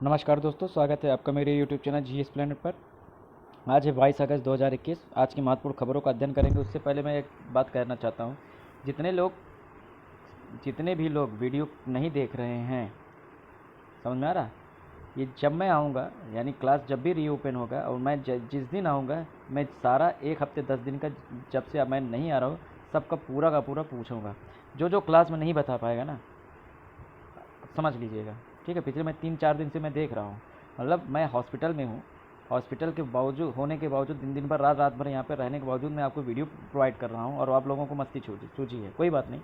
नमस्कार दोस्तों, स्वागत है आपका मेरे YouTube चैनल जीएस प्लेनेट पर। आज है 22 अगस्त 2021। आज की महत्वपूर्ण खबरों का अध्ययन करेंगे। उससे पहले मैं एक बात कहना चाहता हूँ। जितने भी लोग वीडियो नहीं देख रहे हैं, समझ में आ रहा? ये जब मैं आऊँगा, यानी क्लास जब भी रीओपन होगा और मैं जिस दिन आऊँगा, मैं सारा एक हफ्ते 10 दिन का, जब से अब मैं नहीं आ रहा हूँ, सबका पूरा का पूरा पूछूंगा। जो क्लास में नहीं बता पाएगा ना, समझ लीजिएगा, ठीक है। पिछले मैं 3-4 दिन से मैं देख रहा हूँ, मतलब मैं हॉस्पिटल में हूँ। हॉस्पिटल के बावजूद होने के बावजूद, दिन भर रात भर यहाँ पे रहने के बावजूद मैं आपको वीडियो प्रोवाइड कर रहा हूँ और आप लोगों को मस्ती सूझी है। कोई बात नहीं,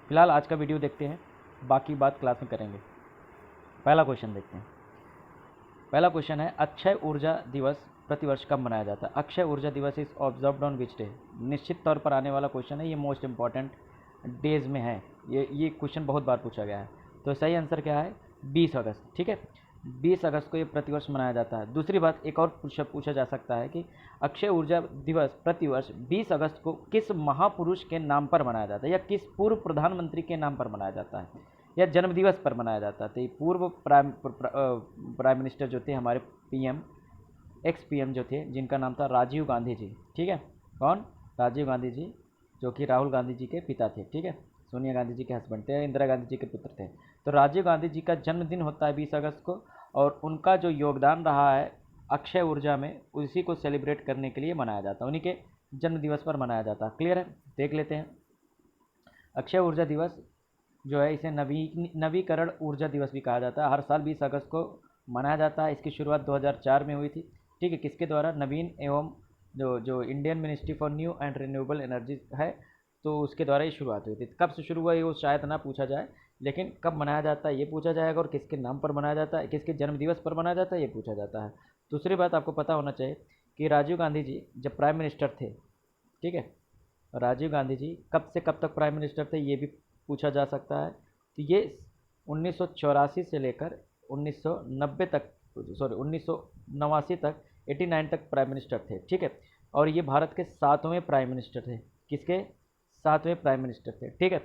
फिलहाल आज का वीडियो देखते हैं, बाकी बात क्लास में करेंगे। पहला क्वेश्चन देखते हैं। पहला क्वेश्चन है, अक्षय ऊर्जा दिवस प्रतिवर्ष कब मनाया जाता है? अक्षय ऊर्जा दिवस is observed on which day? निश्चित तौर पर आने वाला क्वेश्चन है, ये मोस्ट इंपॉर्टेंट डेज में है। ये क्वेश्चन बहुत बार पूछा गया है। तो सही आंसर क्या है? 20 अगस्त, ठीक है। 20 अगस्त को ये प्रतिवर्ष मनाया जाता है। दूसरी बात, एक और पूछा जा सकता है कि अक्षय ऊर्जा दिवस प्रतिवर्ष 20 अगस्त को किस महापुरुष के नाम पर मनाया जाता है, या किस पूर्व प्रधानमंत्री के नाम पर मनाया जाता है, या जन्म दिवस पर मनाया जाता है? तो ये पूर्व प्राइम मिनिस्टर जो थे हमारे, पीएम, एक्स पीएम जो थे, जिनका नाम था राजीव गांधी जी, ठीक है। कौन? राजीव गांधी जी, जो कि राहुल गांधी जी के पिता थे, ठीक है। सोनिया गांधी जी के हस्बैंड थे, इंदिरा गांधी जी के पुत्र थे। तो राजीव गांधी जी का जन्मदिन होता है 20 अगस्त को, और उनका जो योगदान रहा है अक्षय ऊर्जा में, उसी को सेलिब्रेट करने के लिए मनाया जाता है, उन्हीं के जन्म दिवस पर मनाया जाता है। क्लियर है? देख लेते हैं। अक्षय ऊर्जा दिवस जो है, इसे नवीकरण ऊर्जा दिवस भी कहा जाता है। हर साल 20 अगस्त को मनाया जाता है। इसकी शुरुआत 2004 में हुई थी, ठीक है। किसके द्वारा? नवीन एवं जो Indian ministry for new and renewable energy है, तो उसके द्वारा ये शुरुआत हुई थी। कब से शुरू हुआ ये वो शायद ना पूछा जाए, लेकिन कब मनाया जाता है ये पूछा जाएगा, और किसके नाम पर मनाया जाता है, किसके जन्म दिवस पर मनाया जाता है, ये पूछा जाता है। दूसरी बात आपको पता होना चाहिए कि राजीव गांधी जी जब प्राइम मिनिस्टर थे, ठीक है, राजीव गांधी जी कब से कब तक प्राइम मिनिस्टर थे, ये भी पूछा जा सकता है। तो ये 1984 से लेकर 1990 तक, सॉरी 1989 तक, 89 तक प्राइम मिनिस्टर थे, ठीक है। और ये भारत के 7वें प्राइम मिनिस्टर थे। किसके? 7वें प्राइम मिनिस्टर थे, ठीक है।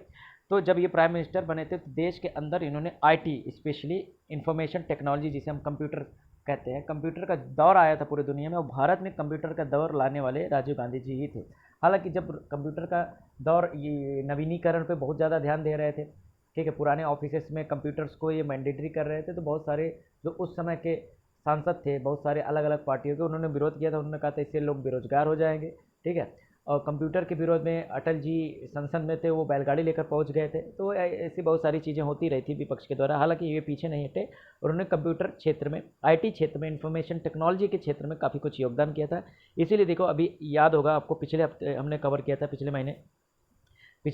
तो जब ये प्राइम मिनिस्टर बने थे, तो देश के अंदर इन्होंने आईटी, स्पेशली इंफॉर्मेशन टेक्नोलॉजी, जिसे हम कंप्यूटर कहते हैं, कंप्यूटर का दौर आया था पूरी दुनिया में, और भारत में कंप्यूटर का दौर लाने वाले राजीव गांधी जी ही थे। हालांकि जब कंप्यूटर का दौर, ये नवीनीकरण पे बहुत ज़्यादा ध्यान दे रहे थे, ठीक है, पुराने ऑफिसेस में कंप्यूटर्स को ये मैंडेटरी कर रहे थे, तो बहुत सारे जो उस समय के सांसद थे, बहुत सारे अलग अलग पार्टियों के, उन्होंने विरोध किया था। उन्होंने कहा था इससे लोग बेरोजगार हो जाएंगे, ठीक है। और कंप्यूटर के विरोध में अटल जी संसद में थे, वो बैलगाड़ी लेकर पहुंच गए थे। तो ऐसी बहुत सारी चीज़ें होती रही थी विपक्ष के द्वारा। हालांकि ये पीछे नहीं हटे, और उन्होंने कंप्यूटर क्षेत्र में, आईटी क्षेत्र में, इंफॉर्मेशन टेक्नोलॉजी के क्षेत्र में काफ़ी कुछ योगदान किया था। इसीलिए देखो, अभी याद होगा आपको, पिछले हफ्ते हमने कवर किया था, पिछले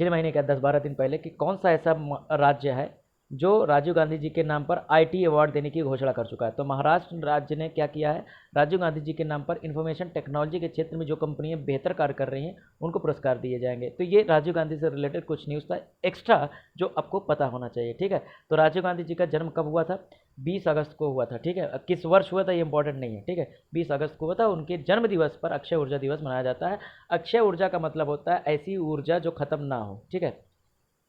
महीने क्या 10-12 दिन पहले, कि कौन सा ऐसा राज्य है जो राजीव गांधी जी के नाम पर आईटी अवार्ड देने की घोषणा कर चुका है। तो महाराष्ट्र राज्य ने क्या किया है, राजीव गांधी जी के नाम पर इंफॉर्मेशन टेक्नोलॉजी के क्षेत्र में जो कंपनियां बेहतर कार्य कर रही हैं, उनको पुरस्कार दिए जाएंगे। तो ये राजीव गांधी से रिलेटेड कुछ न्यूज़ था एक्स्ट्रा, जो आपको पता होना चाहिए, ठीक है। तो राजीव गांधी जी का जन्म कब हुआ था? 20 अगस्त को हुआ था, ठीक है। किस वर्ष हुआ था ये इंपॉर्टेंट नहीं है, ठीक है। 20 अगस्त को हुआ था। उनके जन्म दिवस पर अक्षय ऊर्जा दिवस मनाया जाता है। अक्षय ऊर्जा का मतलब होता है ऐसी ऊर्जा जो खत्म ना हो, ठीक है,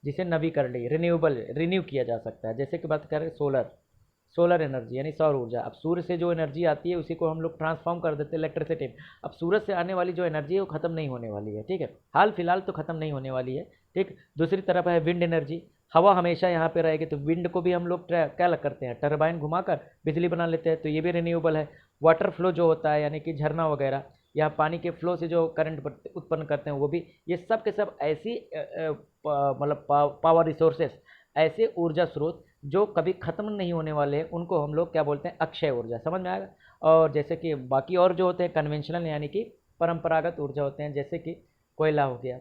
जिसे नवीकरणीय, रिन्यू किया जा सकता है। जैसे कि बात करें सोलर एनर्जी, यानी सौर ऊर्जा। अब सूर्य से जो एनर्जी आती है, उसी को हम लोग ट्रांसफॉर्म कर देते हैं इलेक्ट्रिसिटी में। अब सूरज से आने वाली जो एनर्जी है, वो खत्म नहीं होने वाली है, ठीक है, हाल फिलहाल तो खत्म नहीं होने वाली है, ठीक। दूसरी तरफ है विंड एनर्जी। हवा हमेशा यहाँ पे रहेगी, तो विंड को भी हम लोग क्या लग करते हैं, टरबाइन घुमाकर बिजली बना लेते हैं, तो ये भी रिन्यूएबल है। वाटर फ्लो जो होता है, यानी कि झरना वगैरह, या पानी के फ्लो से जो करंट उत्पन्न करते हैं, वो भी, ये सब के सब ऐसी मतलब पावर रिसोर्सेस, ऐसे ऊर्जा स्रोत जो कभी ख़त्म नहीं होने वाले हैं, उनको हम लोग क्या बोलते हैं? अक्षय ऊर्जा। समझ में आएगा? और जैसे कि बाकी और जो होते हैं कन्वेंशनल, यानी कि परंपरागत ऊर्जा होते हैं, जैसे कि कोयला हो गया,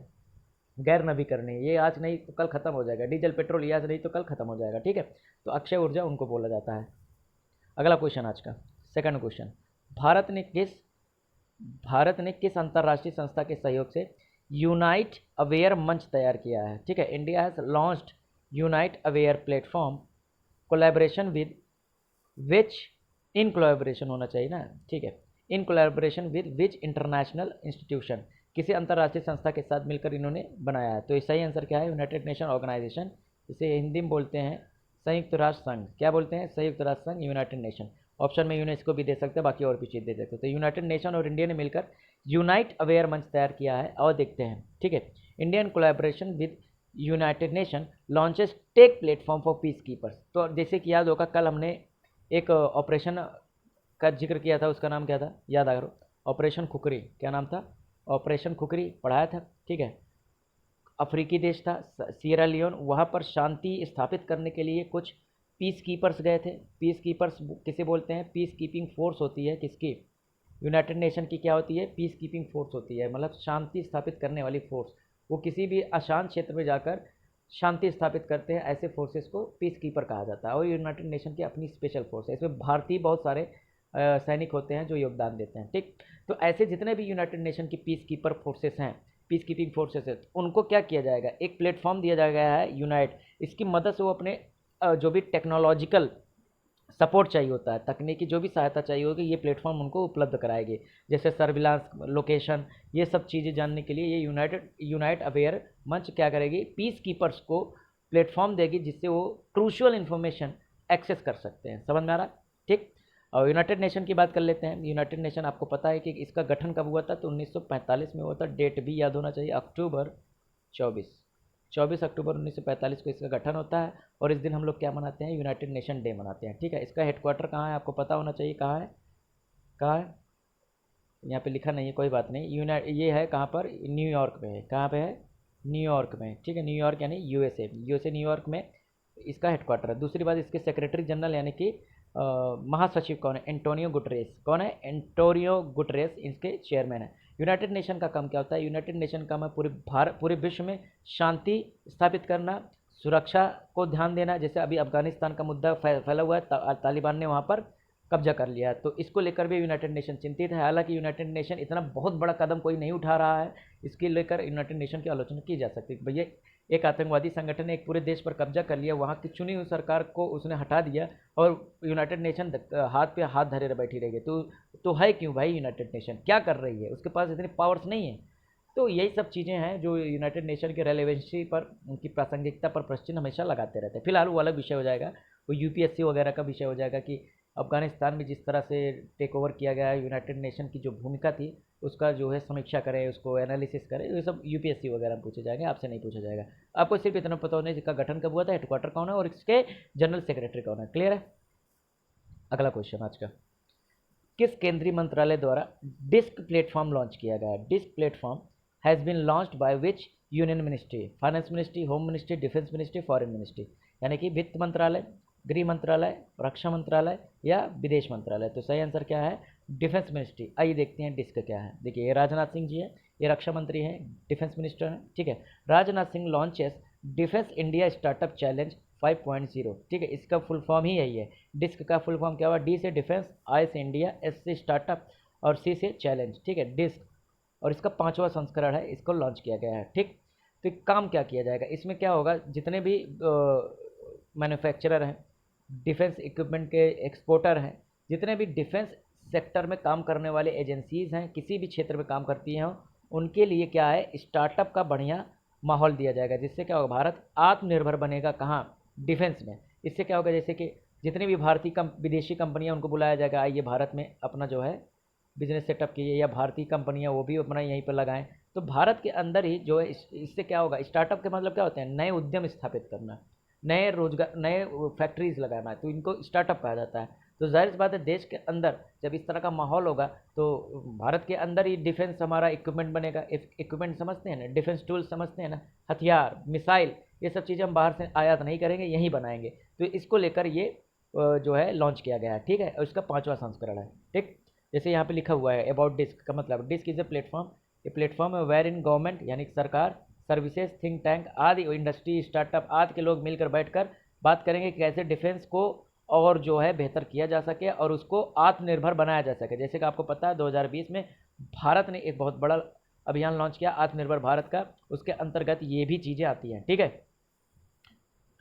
गैर नवीकरणीय, ये आज नहीं तो कल खत्म हो जाएगा। डीजल पेट्रोल ये आज नहीं तो कल खत्म हो जाएगा, ठीक है। तो अक्षय ऊर्जा उनको बोला जाता है। अगला क्वेश्चन आज का, सेकंड क्वेश्चन, भारत ने किस अंतर्राष्ट्रीय संस्था के सहयोग से यूनाइट अवेयर मंच तैयार किया है? ठीक है, India has launched unite aware platform collaboration with which, in collaboration होना चाहिए ना, ठीक है, in collaboration with which international institution, किसी अंतर्राष्ट्रीय संस्था के साथ मिलकर इन्होंने बनाया है। तो सही आंसर क्या है? यूनाइटेड नेशन ऑर्गेनाइजेशन, इसे हिंदी में बोलते हैं संयुक्त राष्ट्र संघ, क्या बोलते हैं? संयुक्त राष्ट्र संघ, यूनाइटेड नेशन। ऑप्शन में यूनेस्को भी दे सकते हैं, बाकी और भी चीज़ दे सकते हैं। तो यूनाइटेड नेशन और इंडिया ने मिलकर यूनाइट अवेयर मंच तैयार किया है, और देखते हैं। ठीक है, Indian collaboration with United nation launches take platform for peace keepers. तो जैसे कि याद होगा, कल हमने एक ऑपरेशन का जिक्र किया था, उसका नाम क्या था? याद आ करो, ऑपरेशन खुकरी। क्या नाम था? ऑपरेशन खुकरी पढ़ाया था। ठीक है, अफ्रीकी देश था सियरा लियोन, वहाँ पर शांति स्थापित करने के लिए कुछ पीस कीपर्स गए थे। पीस कीपर्स किसे बोलते हैं? पीस कीपिंग फोर्स होती है किसकी? यूनाइटेड नेशन की क्या होती है? पीस कीपिंग फोर्स होती है, मतलब शांति स्थापित करने वाली फोर्स। वो किसी भी अशांत क्षेत्र में जाकर शांति स्थापित करते हैं, ऐसे फोर्सेस को पीस कीपर कहा जाता है। और यूनाइटेड नेशन की अपनी स्पेशल फोर्स है, इसमें भारतीय बहुत सारे सैनिक होते हैं जो योगदान देते हैं। ठीक, तो ऐसे जितने भी यूनाइटेड नेशन की पीस कीपर फोर्सेस हैं, पीस कीपिंग फोर्सेस है, उनको क्या किया जाएगा? एक प्लेटफॉर्म दिया गया है यूनाइट। इसकी मदद से वो अपने जो भी टेक्नोलॉजिकल सपोर्ट चाहिए होता है, तकनीकी जो भी सहायता चाहिए होगी, ये प्लेटफॉर्म उनको उपलब्ध कराएंगे। जैसे सर्विलांस, लोकेशन, ये सब चीज़ें जानने के लिए ये यूनाइट अवेयर मंच क्या करेगी? पीस कीपर्स को प्लेटफॉर्म देगी, जिससे वो क्रूशियल इन्फॉर्मेशन एक्सेस कर सकते हैं। समझ में आ रहा? ठीक, और यूनाइटेड नेशन की बात कर लेते हैं। यूनाइटेड नेशन आपको पता है कि इसका गठन कब हुआ था? तो 1945 में हुआ था। डेट भी याद होना चाहिए, अक्टूबर 24 अक्टूबर 1945 को इसका गठन होता है। और इस दिन हम लोग क्या मनाते हैं? यूनाइटेड नेशन डे मनाते हैं। ठीक है, इसका हेडक्वार्टर कहाँ है? आपको पता होना चाहिए। कहाँ है? कहाँ है? यहाँ पे लिखा नहीं है, कोई बात नहीं। ये है कहाँ पर? न्यूयॉर्क में है। कहाँ पे है? न्यूयॉर्क में। ठीक है, न्यूयॉर्क यानी यूएसए न्यूयॉर्क में इसका हेडक्वार्टर है। दूसरी बात, इसके सेक्रेटरी जनरल यानी कि महासचिव कौन है? Antonio Guterres. कौन है? एंटोनियो गुटरेस इसके चेयरमैन है। यूनाइटेड नेशन का काम क्या होता है? यूनाइटेड नेशन का काम है पूरे विश्व में शांति स्थापित करना, सुरक्षा को ध्यान देना। जैसे अभी अफगानिस्तान का मुद्दा फैला हुआ है, तालिबान ने वहाँ पर कब्जा कर लिया है, तो इसको लेकर भी यूनाइटेड नेशन चिंतित है। हालांकि यूनाइटेड नेशन इतना बहुत बड़ा कदम कोई नहीं उठा रहा है, इसके लेकर यूनाइटेड नेशन की आलोचना की जा सकती है। भैया, एक आतंकवादी संगठन ने एक पूरे देश पर कब्जा कर लिया, वहाँ की चुनी हुई सरकार को उसने हटा दिया, और यूनाइटेड नेशन हाथ पे हाथ धरे बैठी रह गई। तो है क्यों भाई? यूनाइटेड नेशन क्या कर रही है? उसके पास इतनी पावर्स नहीं है। तो यही सब चीज़ें हैं जो यूनाइटेड नेशन के रेलेवेंसी पर, उनकी प्रासंगिकता पर प्रश्न हमेशा लगाते रहते हैं। फिलहाल वो अलग विषय हो जाएगा, वो यूपीएससी वगैरह का विषय हो जाएगा कि अफगानिस्तान में जिस तरह से टेक ओवर किया गया है, यूनाइटेड नेशन की जो भूमिका थी उसका जो है समीक्षा करें, उसको एनालिसिस करें। ये सब यूपीएससी वगैरह में पूछे जाएंगे, आपसे नहीं पूछा जाएगा। आपको सिर्फ इतना पता होना है इसका गठन कब हुआ था, हेडक्वार्टर कौन है, और इसके जनरल सेक्रेटरी कौन है। क्लियर है? अगला क्वेश्चन आज का, किस केंद्रीय मंत्रालय द्वारा डिस्क प्लेटफॉर्म लॉन्च किया गया है? Disc platform has been launched by which union ministry? Finance ministry, home ministry, defence ministry, foreign ministry? यानी कि वित्त मंत्रालय, गृह मंत्रालय, रक्षा मंत्रालय या विदेश मंत्रालय। तो सही आंसर क्या है? Defence ministry. आइए देखते हैं डिस्क क्या है। देखिए, ये राजनाथ सिंह जी है, ये रक्षा मंत्री हैं, डिफेंस मिनिस्टर हैं। ठीक है, Rajnath Singh launches defence India startup challenge 5.0। ठीक है, इसका फुल फॉर्म ही यही है। डिस्क का फुल फॉर्म क्या हुआ? डी से डिफेंस, आई से इंडिया, एस से स्टार्टअप और सी से चैलेंज। ठीक है, डिस्क, और इसका 5वां संस्करण है, इसको लॉन्च किया गया है। ठीक, तो काम क्या किया जाएगा इसमें? क्या होगा? जितने भी मैन्युफैक्चरर हैं, डिफेंस इक्विपमेंट के एक्सपोर्टर हैं, जितने भी डिफेंस सेक्टर में काम करने वाले एजेंसीज़ हैं, किसी भी क्षेत्र में काम करती हैं, उनके लिए क्या है? स्टार्टअप का बढ़िया माहौल दिया जाएगा, जिससे क्या होगा? भारत आत्मनिर्भर बनेगा। कहाँ? डिफेंस में। इससे क्या होगा? जैसे कि जितनी भी भारतीय विदेशी कंपनियां, उनको बुलाया जाएगा, आइए भारत में अपना जो है बिजनेस सेटअप कीजिए, या भारतीय कंपनियां वो भी अपना यहीं पर लगाएं। तो भारत के अंदर ही जो है इससे क्या होगा? स्टार्टअप के मतलब क्या होते हैं? नए उद्यम स्थापित करना, नए रोजगार, नए फैक्ट्रीज लगाना है, तो इनको स्टार्टअप कहा जाता है। तो जाहिर सी बात है, देश के अंदर जब इस तरह का माहौल होगा, तो भारत के अंदर ही डिफेंस हमारा इक्विपमेंट बनेगा। इक्विपमेंट समझते हैं ना, डिफेंस टूल समझते हैं ना, हथियार, मिसाइल, ये सब चीज़ें हम बाहर से आयात नहीं करेंगे, यहीं बनाएंगे। तो इसको लेकर ये जो है लॉन्च किया गया है। ठीक है, और इसका 5वां संस्करण है। ठीक, जैसे यहाँ पे लिखा हुआ है अबाउट डिस्क का मतलब, डिस्क इज ए प्लेटफॉर्म, ये प्लेटफॉर्म है वेयर इन गवर्नमेंट यानी सरकार, सर्विसेज, थिंक टैंक आदि, इंडस्ट्री, स्टार्टअप आदि के लोग मिलकर बैठकर बात करेंगे कि कैसे डिफेंस को और जो है बेहतर किया जा सके और उसको आत्मनिर्भर बनाया जा सके। जैसे कि आपको पता है 2020 में भारत ने एक बहुत बड़ा अभियान लॉन्च किया आत्मनिर्भर भारत का, उसके अंतर्गत ये भी चीज़ें आती हैं। ठीक है,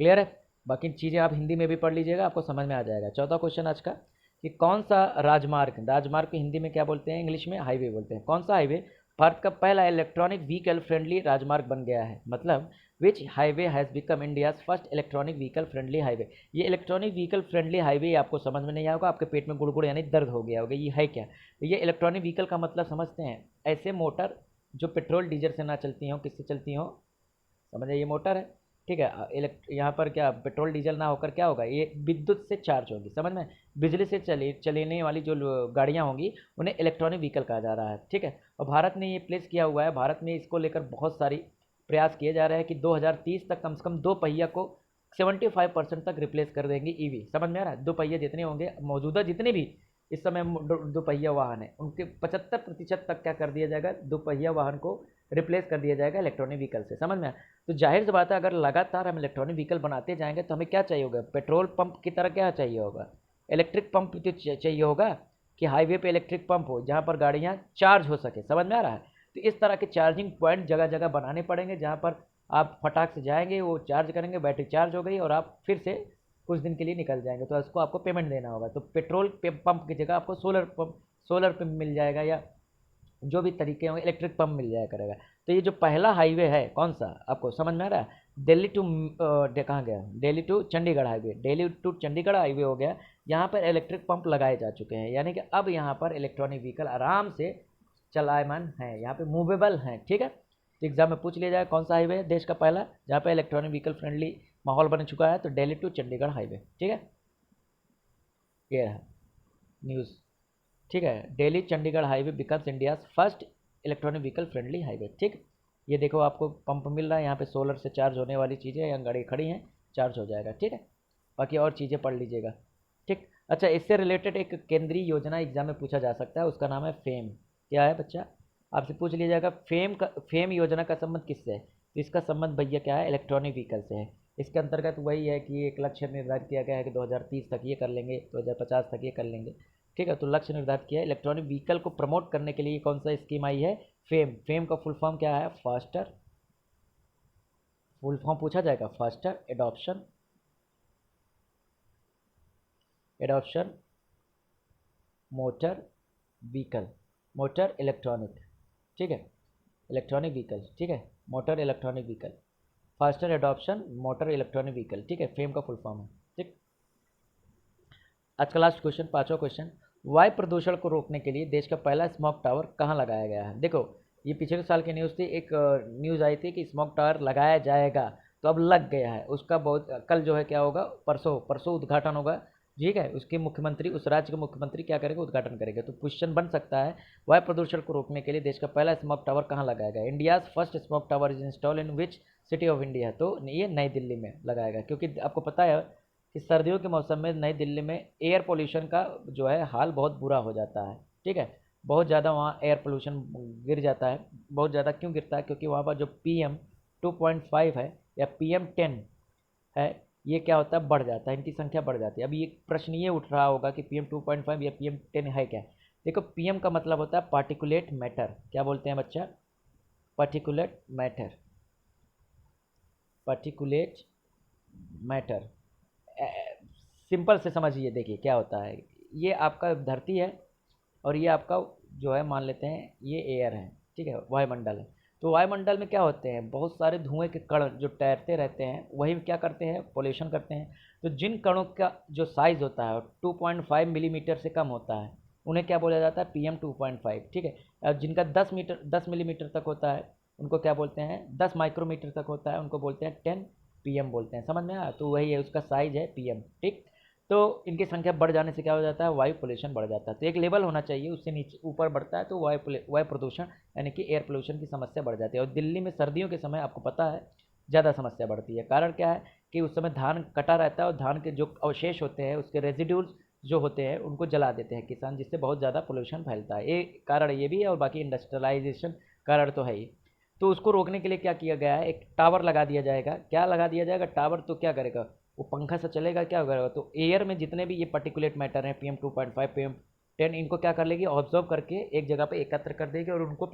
क्लियर है? बाकी चीज़ें आप हिंदी में भी पढ़ लीजिएगा, आपको समझ में आ जाएगा। 14वां क्वेश्चन आज का, कि कौन सा राजमार्ग को हिंदी में क्या बोलते हैं? इंग्लिश में हाईवे बोलते हैं। कौन सा हाईवे भारत का पहला इलेक्ट्रॉनिक व्हीकल फ्रेंडली राजमार्ग बन गया है। मतलब which highway has become India's first electronic vehicle friendly highway. ये इलेक्ट्रॉनिक व्हीकल फ्रेंडली हाईवे आपको समझ में नहीं आया होगा, आपके पेट में गुड़गुड़ यानी दर्द हो गया होगा, ये है क्या? तो ये इलेक्ट्रॉनिक व्हीकल का मतलब समझते हैं, ऐसे मोटर जो पेट्रोल डीजल से ना चलती हों, किससे चलती हों? समझ ये मोटर है, ठीक है। यहाँ पर क्या पेट्रोल डीजल ना होकर क्या होगा, ये विद्युत से चार्ज होगी, समझ में? बिजली से चलने वाली जो गाड़ियाँ होंगी उन्हें इलेक्ट्रॉनिक व्हीकल कहा जा रहा है, ठीक है। और भारत ने ये प्लेस किया हुआ है, भारत में इसको लेकर बहुत सारी प्रयास किए जा रहे हैं कि 2030 तक कम से कम 2 पहिया को 75% तक रिप्लेस कर देंगे ईवी। समझ में आ रहा है? 2 पहिए जितने होंगे मौजूदा, जितने भी इस समय 2 पहिया वाहन है, उनके 75% तक क्या कर दिया जाएगा, 2 पहिया वाहन को रिप्लेस कर दिया जाएगा इलेक्ट्रॉनिक व्हीकल से। समझ में आया? तो जाहिर सी बात है, अगर लगातार हम इलेक्ट्रॉनिक व्हीकल बनाते जाएंगे तो हमें क्या चाहिए होगा, पेट्रोल पंप की तरह क्या चाहिए होगा, इलेक्ट्रिक पंप तो चाहिए होगा, कि हाईवे पे इलेक्ट्रिक पंप हो जहाँ पर गाड़ियाँ चार्ज हो सके। समझ में आ रहा है? तो इस तरह के चार्जिंग पॉइंट जगह जगह बनाने पड़ेंगे, जहाँ पर आप फटाक से जाएंगे, वो चार्ज करेंगे, बैटरी चार्ज हो गई और आप फिर से कुछ दिन के लिए निकल जाएंगे, तो उसको आपको पेमेंट देना होगा। तो पेट्रोल पंप की जगह आपको सोलर पंप मिल जाएगा, या जो भी तरीके होंगे इलेक्ट्रिक पंप मिल जाया करेगा। तो ये जो पहला हाईवे है कौन सा, आपको समझ में आ रहा है? दिल्ली टू कहाँ गया, Delhi to Chandigarh highway, Delhi to Chandigarh highway हो गया। यहाँ पर इलेक्ट्रिक पंप लगाए जा चुके हैं, यानी कि अब यहाँ पर इलेक्ट्रॉनिक व्हीकल आराम से चलायमान है, यहाँ पे मूवेबल हैं, ठीक है। तो एग्जाम में पूछ लिया जाए कौन सा हाईवे है देश का पहला जहाँ पे इलेक्ट्रॉनिक व्हीकल फ्रेंडली माहौल बन चुका है, तो दिल्ली टू चंडीगढ़ हाईवे, ठीक है। ये है न्यूज़, ठीक है। Delhi Chandigarh highway becomes India's first electronic vehicle friendly highway, ठीक। ये देखो आपको पंप मिल रहा है, यहाँ पे सोलर से चार्ज होने वाली चीज़ें, यहाँ गाड़ी खड़ी हैं, चार्ज हो जाएगा, ठीक है। बाकी और चीज़ें पढ़ लीजिएगा, ठीक। अच्छा, इससे रिलेटेड एक केंद्रीय योजना एग्जाम में पूछा जा सकता है, उसका नाम है फेम। क्या है बच्चा, आपसे पूछ लिया जाएगा फेम योजना का संबंध किससे है? तो इसका संबंध भैया क्या है, इलेक्ट्रॉनिक व्हीकल से है। इसके अंतर्गत वही है कि एक लक्ष्य निर्धारित किया गया है कि 2030 तक ये कर लेंगे, 2050 तक ये कर लेंगे, ठीक है। तो लक्ष्य निर्धारित किया है। इलेक्ट्रॉनिक व्हीकल को प्रमोट करने के लिए कौन सा स्कीम आई है, फेम का फुल फॉर्म क्या है, फास्टर, फुल फॉर्म पूछा जाएगा, faster adoption motor vehicle, motor electronic, ठीक है, इलेक्ट्रॉनिक व्हीकल, ठीक है, motor electronic vehicle, faster adoption motor electronic vehicle, ठीक है, फेम का फुल फॉर्म है, ठीक। आज का लास्ट क्वेश्चन, पांचवा क्वेश्चन, वायु प्रदूषण को रोकने के लिए देश का पहला स्मोक टावर कहाँ लगाया गया है? देखो, ये पिछले साल की न्यूज़ थी, एक न्यूज़ आई थी कि स्मोक टावर लगाया जाएगा, तो अब लग गया है। उसका बहुत कल जो है क्या होगा, परसों उद्घाटन होगा, ठीक है। उसके मुख्यमंत्री, उस राज्य के मुख्यमंत्री क्या करेंगे, उद्घाटन करेंगे। तो क्वेश्चन बन सकता है, वायु प्रदूषण को रोकने के लिए देश का पहला स्मोक टावर कहाँ लगाया गया? India's first smoke tower is install in which city of India? तो ये नई दिल्ली में लगाएगा, क्योंकि आपको पता है कि सर्दियों के मौसम में नई दिल्ली में एयर पोल्यूशन का जो है हाल बहुत बुरा हो जाता है, ठीक है। बहुत ज़्यादा वहाँ एयर पोल्यूशन गिर जाता है, बहुत ज़्यादा क्यों गिरता है, क्योंकि वहाँ पर जो PM 2.5 है या PM 10 है, ये क्या होता है, बढ़ जाता है, इनकी संख्या बढ़ जाती है। अभी एक प्रश्न ये उठ रहा होगा कि PM 2.5 या PM 10 है क्या? देखो, PM का मतलब होता है पार्टिकुलेट मैटर। क्या बोलते हैं बच्चा, particulate matter, particulate matter. Simple से समझिए, देखिए क्या होता है, ये आपका धरती है और ये आपका जो है मान लेते हैं ये एयर है, ठीक है, वायुमंडल है। तो वायुमंडल में क्या होते हैं, बहुत सारे धुएं के कण जो तैरते रहते हैं, वही क्या करते हैं, पोल्यूशन करते हैं। तो जिन कणों का जो साइज़ होता है 2.5 मिलीमीटर से कम होता है, उन्हें क्या बोला जाता है, PM 2.5, ठीक है। और जिनका 10 मिलीमीटर तक होता है, उनको क्या बोलते हैं, 10 माइक्रोमीटर तक होता है, उनको बोलते हैं 10 PM बोलते हैं। समझ में आया? तो वही है, उसका साइज है PM, ठीक। तो इनकी संख्या बढ़ जाने से क्या हो जाता है, वायु पोल्यूशन बढ़ जाता है। तो एक लेवल होना चाहिए, उससे नीचे ऊपर बढ़ता है तो वायु प्रदूषण यानी कि एयर पोल्यूशन की समस्या बढ़ जाती है। और दिल्ली में सर्दियों के समय आपको पता है ज़्यादा समस्या बढ़ती है। कारण क्या है कि उस समय धान कटा रहता है और धान के जो अवशेष होते हैं, उसके रेजिड्यूल्स जो होते हैं, उनको जला देते हैं किसान, जिससे बहुत ज़्यादा पोल्यूशन फैलता है। ये कारण ये भी है, और बाकी इंडस्ट्रियलाइजेशन कारण तो है ही। तो उसको रोकने के लिए क्या किया गया है, एक टावर लगा दिया जाएगा। क्या लगा दिया जाएगा, टावर। तो क्या करेगा, वो पंखा से चलेगा, क्या करेगा, तो एयर में जितने भी ये पर्टिकुलेट मैटर हैं, PM 2.5, PM 10, इनको क्या कर लेगी, ऑब्जर्व करके एक जगह पे एकत्र कर देगी, और उनको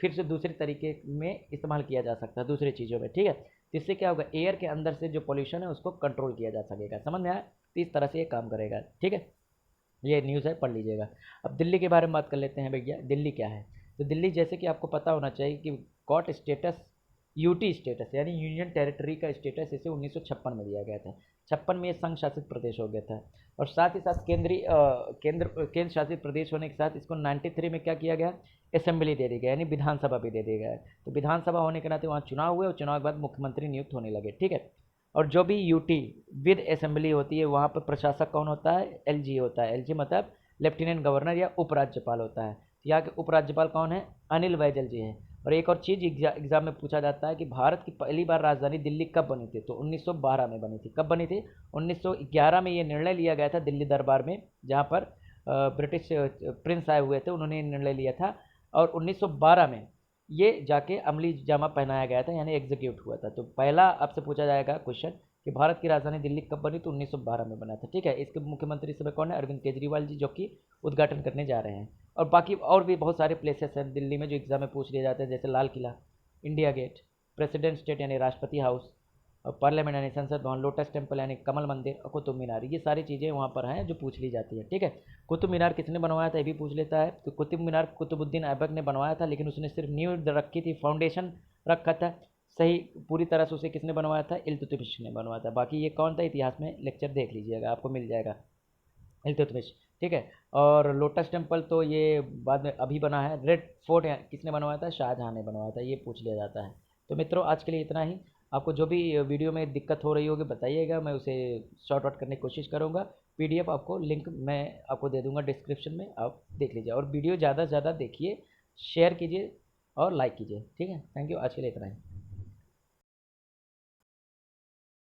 फिर से दूसरे तरीके में इस्तेमाल किया जा सकता है, दूसरी चीज़ों में, ठीक है। इससे क्या होगा, एयर के अंदर से जो पोल्यूशन है उसको कंट्रोल किया जा सकेगा। समझ में आया? तो इस तरह से ये काम करेगा, ठीक है। ये न्यूज़ है, पढ़ लीजिएगा। अब दिल्ली के बारे में बात कर लेते हैं भैया, दिल्ली क्या है। तो दिल्ली जैसे कि आपको पता होना चाहिए कि गॉट स्टेटस यूटी स्टेटस यानी यूनियन टेरिटरी का स्टेटस इसे 1956 में दिया गया था। 56 में ये संघ शासित प्रदेश हो गया था। और साथ ही साथ केंद्र शासित प्रदेश होने के साथ इसको 93 में क्या किया गया, असेंबली दे दी गई, यानी विधानसभा भी दे दी गया। तो विधानसभा होने के नाते वहाँ चुनाव हुए और चुनाव के बाद मुख्यमंत्री नियुक्त होने लगे। ठीक है। और जो भी यूटी विद असेंबली होती है वहाँ पर प्रशासक कौन होता है, एलजी होता है। एलजी मतलब लेफ्टिनेंट गवर्नर या उपराज्यपाल होता है। यहाँ के उपराज्यपाल कौन है, अनिल बैजल जी हैं। और एक और चीज़ एग्जाम में पूछा जाता है कि भारत की पहली बार राजधानी दिल्ली कब बनी थी, तो 1912 में बनी थी। कब बनी थी, 1911 में ये निर्णय लिया गया था दिल्ली दरबार में, जहाँ पर ब्रिटिश प्रिंस आए हुए थे, उन्होंने निर्णय लिया था। और 1912 में ये जाके अमली जामा पहनाया गया था, यानी एग्जीक्यूट हुआ था। तो पहला आपसे पूछा जाएगा क्वेश्चन कि भारत की राजधानी दिल्ली कब बनी, तो 1912 में बना था। ठीक है। इसके मुख्यमंत्री इस समय कौन है, अरविंद केजरीवाल जी, जो कि उद्घाटन करने जा रहे हैं। और बाकी और भी बहुत सारे प्लेसेस हैं दिल्ली में जो एग्जाम में पूछ लिए जाते हैं, जैसे Lal Qila, India gate, president state यानी राष्ट्रपति हाउस, और पार्लियामेंट यानी संसद भवन, लोटस टेम्पल यानी कमल मंदिर, और कुतुब मीनार। ये सारी चीज़ें वहाँ पर हैं जो पूछ ली जाती है। ठीक है। कुतुब मीनार किसने बनवाया था ये भी पूछ लेता है। तो कुतुब मीनार कुतुबुद्दीन ऐबक ने बनवाया था, लेकिन उसने सिर्फ नींव रखी थी, फाउंडेशन रखा था। सही पूरी तरह से उसे किसने बनवाया था, इल्तुतमिश ने बनवाया था। बाकी ये कौन था, इतिहास में लेक्चर देख लीजिएगा, आपको मिल जाएगा, इल्तुतमिश। ठीक है। और लोटस टेम्पल तो ये बाद में अभी बना है। रेड फोर्ट किसने बनवाया था, शाहजहाँ ने बनवाया था, ये पूछ लिया जाता है। तो मित्रों आज के लिए इतना ही। आपको जो भी वीडियो में दिक्कत हो रही होगी बताइएगा, मैं उसे सॉर्ट आउट करने की कोशिश करूँगा। पीडीएफ आपको लिंक मैं आपको दे दूँगा डिस्क्रिप्शन में, आप देख लीजिए। और वीडियो ज़्यादा से ज़्यादा देखिए, शेयर कीजिए और लाइक कीजिए। ठीक है। Thank you. आज के लिए इतना ही।